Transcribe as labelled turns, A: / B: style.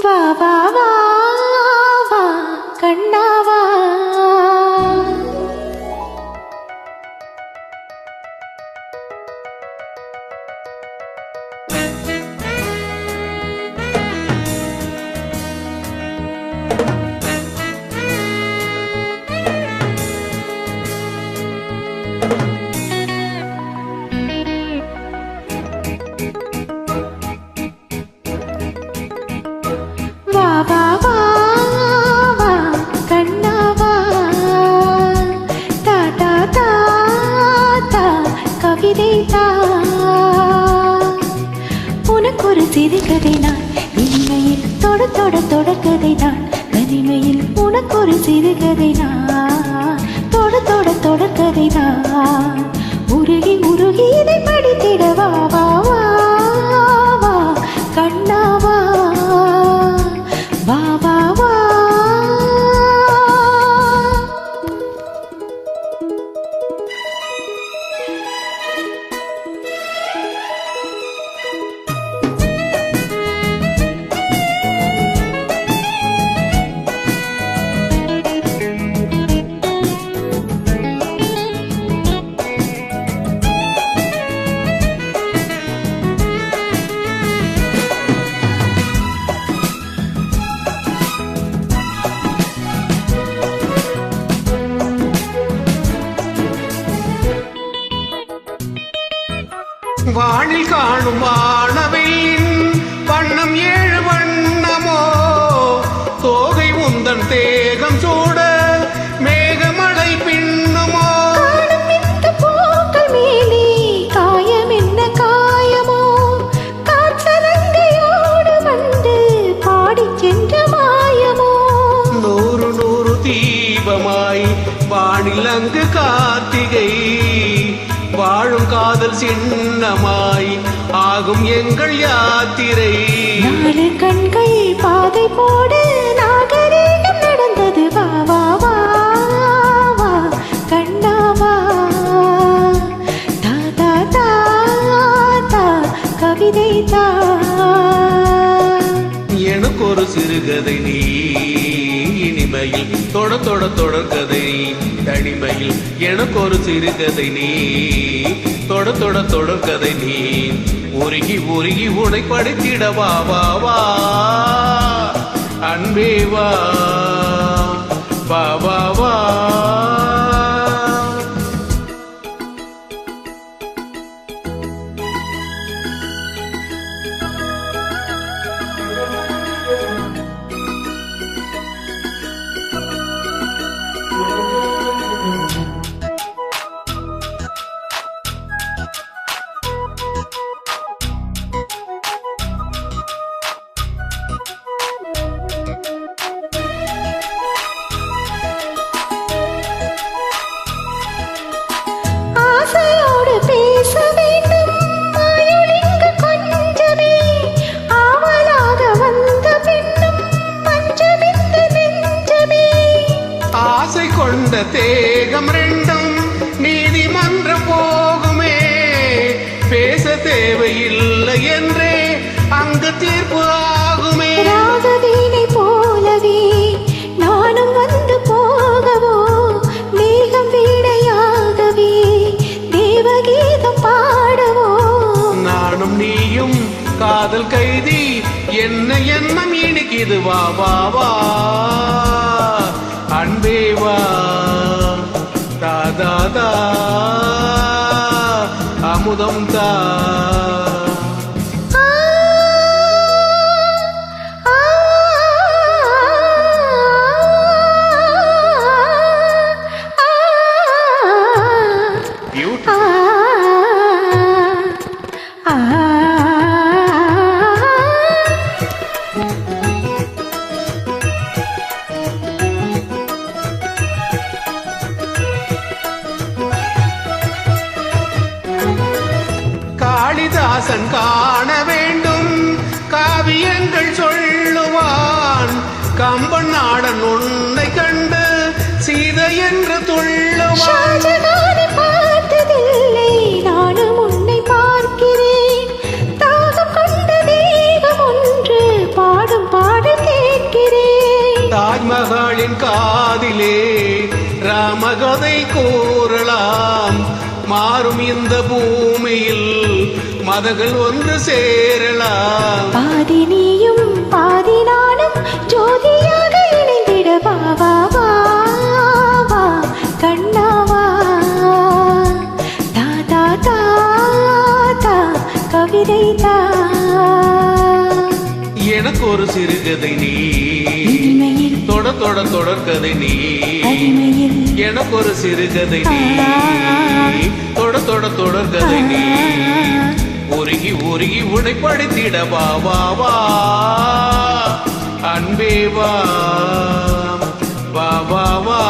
A: வா வா வா வா கண்ணாவா உனக்கொரு சிறுகதை நான் இனிமையில் தொட தொட தொடர்கதை நான் தனிமையில் உனக்கொரு சிறுகதை நான் தொட தொட தொடர்கதை நான் உருகி உருகி இதை படித்திடவா வா வா வா கண்ணாவா வா வா வா
B: வானில் காணும் வானவில்லின் வண்ணம் ஏழு வண்ணமோ தோகை உந்தன் தேகம் சூட மேகமழை பின்னுமோ
A: பூக்கள் மேலே காயம் என்ன காயமோ காற்றலங்கையோடு வந்து பாடி சென்ற மாயமோ
B: நூறு நூறு தீபமாய் வானில் அங்கு கார்த்திகை வாழும் காதல் சின்னமாய் ஆகும் எங்கள் யாத்திரை
A: நாலு கண்கள் பாதை போடு நாகரீகம் நடந்தது வா வா வா வா கண்ணாவா தா தா தா தா கவிதை தா
B: எனக்கு ஒரு சிறுகதை நீ இனிமையில் தொட தொட தொடர்கதை தனிமையில் எனக்கு ஒரு சிறுகதை நீ தொட தொட தொடர்கதை நீ உருகி உருகி உடை படைத்திடவா வா வா அன்பே வா வா வா வா
A: ஆசையோடு பேச வேண்டும் மாயுளிங்கு கொஞ்சமே ஆவலாக வந்த பின்னும் பஞ்சமித்த நெஞ்சமே
B: ஆசை கொண்ட தேகம் ரெண்டும் நீதிமன்றம் போகுமே பேச தேவையில்லை என்றே அங்கு தீர்ப்பு ஆகுமே
A: ராகவீணை போலவே நானும் வந்து போகவோ மேகம் வீணையாகவே தேவகீதம் பாடவோ
B: நானும் நீயும் காதல் கைதி என்ன எண்ணம் இனிக்குது வா வா வா அன்பே வா தாதா தா அமுதம் தா காளிதாச ராஜனின் காதிலே ராமகதை கூறலாம். மாறும் இந்த பூமியில் மதங்கள் ஒன்று சேரலாம்.
A: பாதி நீயும் பாதி நானும் ஜோதியாக இணைந்திட வா வா வா வா கண்ணாவா. தா தா தா தா கவிதை தா.
B: எனக்கு ஒரு சிறுகதை நீ,
A: இனிமையில்
B: தொட தொட தொடர்கதை நீ.
A: அடிமையில்
B: எனக்கு ஒரு சிறுகதை நீ, தொட தொட தொடர்கதை நீ. உருகி உருகி உடைப்படுத்திட வா வா வா அன்பே வா வா வா வா.